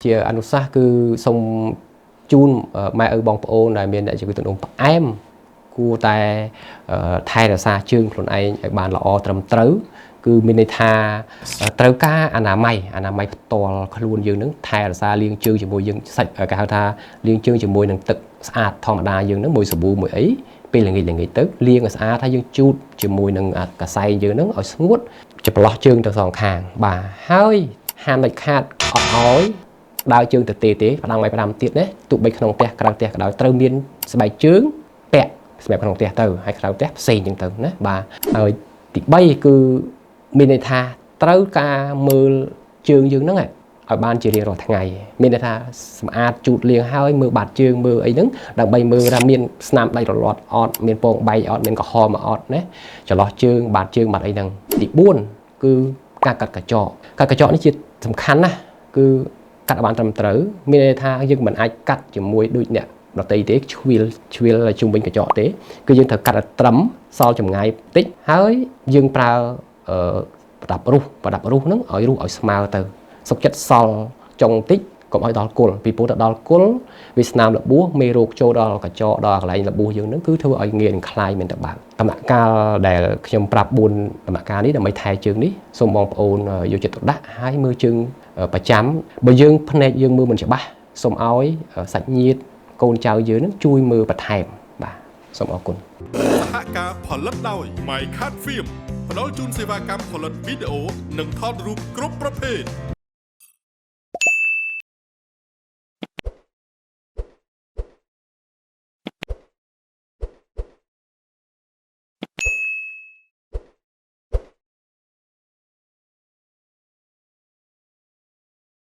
ជាអនុសាសន៍គឺសូមជូនម៉ែឪបងប្អូនដែលមានអ្នកជំងឺទឹកនោមផ្អែមគួរតែថែរក្សាជើងខ្លួនឯងឲ្យបានល្អត្រឹមត្រូវគឺមានន័យថាត្រូវការអនាម័យផ្ទាល់ខ្លួនយើងនឹងថែរក្សាលាងជើងជាមួយយើងសាច់គេហៅថាលាងជើងជាមួយនឹងទឹកស្អាតធម្មតាយើងនឹងមួយសាប៊ូមួយអីពេលល្ងាចទៅលាងឲ្យស្អាតហើយយើងជូតជាមួយនឹងកសែងយើងនឹងឲ្យស្ងួតច្រឡោះជើងទៅសងខាងបាទហើយហាមដាច់ខាតអត់ឲ្យដើរជើងទៅទេផ្ដាំទៀតណាទោះបីក្នុងផ្ទះក្រៅផ្ទះក៏ដោយត្រូវមានស្បែកជើងពាក់សម្រាប់ក្នុងផ្ទះទៅហើយក្រៅផ្ទះផ្សេងចឹងទៅណាបាទហើយទី3គឺមានន័យថាត្រូវការមើលជើងយើងហ្នឹងឲ្យបានជារៀងរាល់ថ្ងៃមានន័យថាសម្អាតជូតលាងហើយមើលបាតជើងមើលអីហ្នឹងដើម្បីមើលថាមានស្នាមដៃរលាត់អត់មានពងបែកអត់មានក្រហមអត់ណាចន្លោះជើងបាតជើងបាត់អីហ្នឹងទី4គឺការកាត់កញ្ចក់នេះជាសំខាន់ណាស់គឺកាត់ឲ្យបានត្រឹមត្រូវមានន័យថាយើងមិនអាចកាត់ជាមួយដូចអ្នកដទៃទេឆ្វៀលជុំវិញកញ្ចក់ទេគឺយើងត្រូវកាត់ឲ្យត្រឹមសល់ចម្ងាយបន្តិចហើយយើងប្រើប្រដាប់រុះហ្នឹងឲ្យរុះឲ្យស្មើទៅសុខចិត្តសល់ចុងតិចកុំឲ្យដល់គល់ពីព្រោះទៅដល់គល់វាស្នាមរបួសមេរោគចូលដល់កញ្ចក់ដល់កន្លែងរបួសយើងហ្នឹងគឺធ្វើឲ្យងាយនឹងคลายមែនតើបាទដំណាក់កាលដែលខ្ញុំប្រាប់4ដំណាក់កាលនេះដើម្បីថែជើងនេះសូមបងប្អូនយកចិត្តទុកដាក់ហើយមើលជើងប្រចាំបើយើងភ្នែកយើងមើលមិនច្បាស់សូមឲ្យសាច់ញាតិកូនចៅយើងនឹងជួយមើលបន្ថែមបាទសូមអរគុណសហការផលិតដោយ My Cat Film ផ្ដល់ជូនសេវាកម្មផលិតវីដេអូនិងថតរូបគ្រប់ប្រភេទ